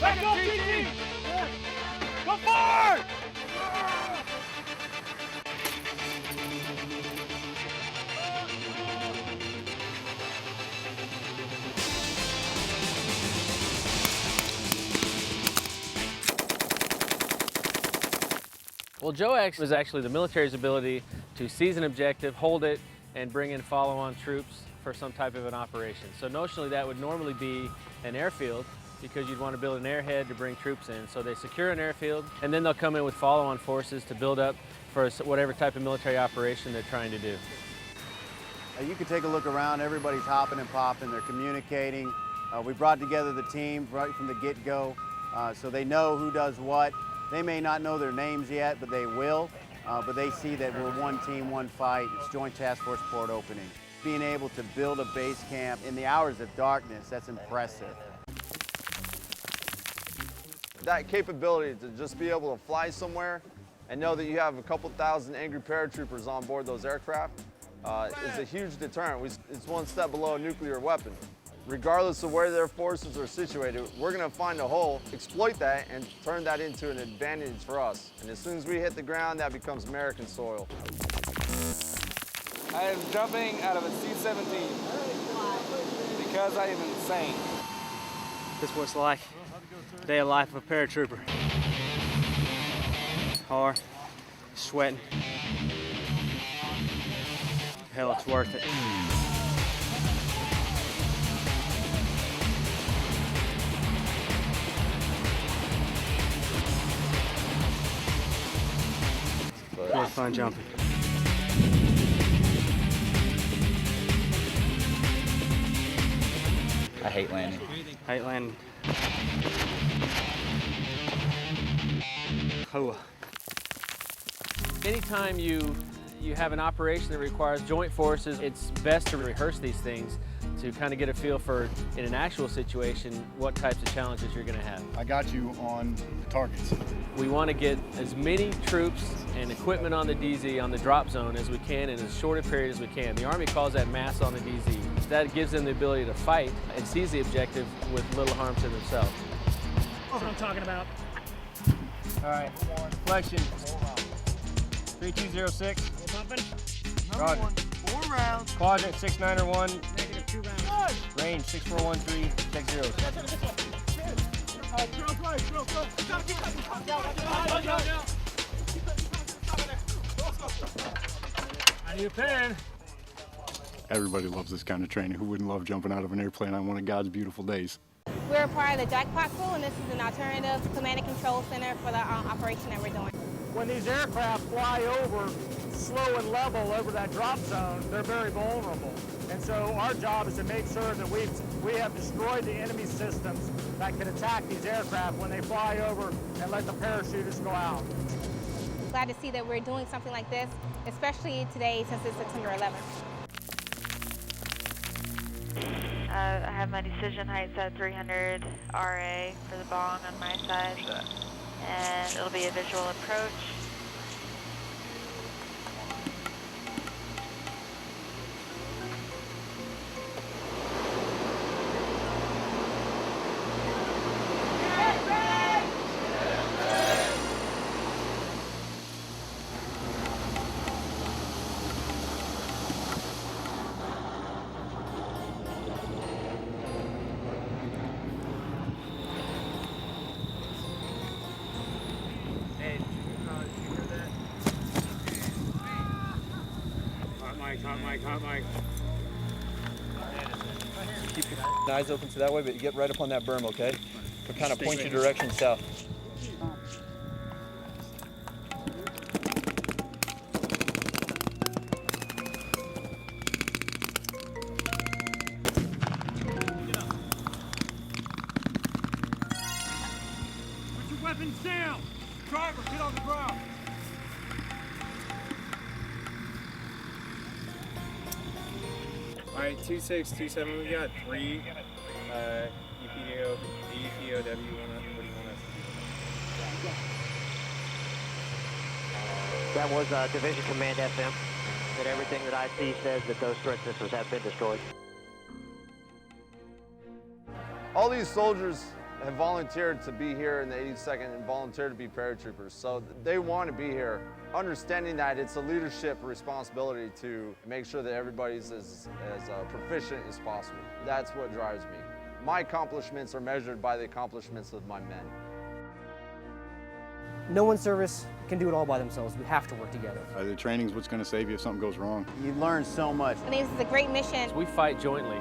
Back up, GG! Go forward! Well, Joax was actually the military's ability to seize an objective, hold it, and bring in follow-on troops for some type of an operation. So notionally that would normally be an airfield because you'd want to build an airhead to bring troops in. So they secure an airfield and then they'll come in with follow-on forces to build up for whatever type of military operation they're trying to do. You can take a look around, everybody's hopping and popping, they're communicating. We brought together the team right from the get-go so they know who does what. They may not know their names yet, but they will. But they see that we're one team, one fight. It's Joint Task Force Port Opening. Being able to build a base camp in the hours of darkness, that's impressive. That capability to just be able to fly somewhere and know that you have a couple thousand angry paratroopers on board those aircraft is a huge deterrent. It's one step below a nuclear weapon. Regardless of where their forces are situated, we're going to find a hole, exploit that, and turn that into an advantage for us. And as soon as we hit the ground, that becomes American soil. I am jumping out of a C-17 because I am insane. This is what it's like, day of life of a paratrooper. Hard, sweating. Hell, it's worth it. Really fun jumping. I hate landing. Hate landing. Oh. Anytime you have an operation that requires joint forces, it's best to rehearse these things to kind of get a feel for, in an actual situation, what types of challenges you're going to have. I got you on the targets. We want to get as many troops and equipment on the DZ on the drop zone as we can in as short a period as we can. The Army calls that mass on the DZ. That gives them the ability to fight and seize the objective with little harm to themselves. That's what I'm talking about. All right, question. 3206. Bumping. Roger. 4 rounds. Quadrant 6901. Negative 2 rounds. Range 6413. Check zeros. I need a pen. Everybody loves this kind of training. Who wouldn't love jumping out of an airplane on one of God's beautiful days? We're a part of the Jackpot Crew, and this is an alternative command and control center for the operation that we're doing. When these aircraft fly over slow and level over that drop zone, they're very vulnerable. And so our job is to make sure that we have destroyed the enemy systems that can attack these aircraft when they fly over and let the parachutists go out. Glad to see that we're doing something like this, especially today since it's September 11th. I have my decision height set 300 RA for the bong on my side, and it'll be a visual approach. Hot mic. Keep your eyes open so that way, but get right up on that berm, okay? So kind of point your direction south. Put your weapons down. Driver, get on the ground. All right, 2627, we got 3 EPO, EPOW, what do you want us to do? That was Division Command FM. That everything that I see says that those threat systems have been destroyed. All these soldiers have volunteered to be here in the 82nd and volunteered to be paratroopers. So they want to be here, understanding that it's a leadership responsibility to make sure that everybody's as proficient as possible. That's what drives me. My accomplishments are measured by the accomplishments of my men. No one service can do it all by themselves. We have to work together. The training's what's going to save you if something goes wrong. You learn so much. I think this is a great mission. We fight jointly.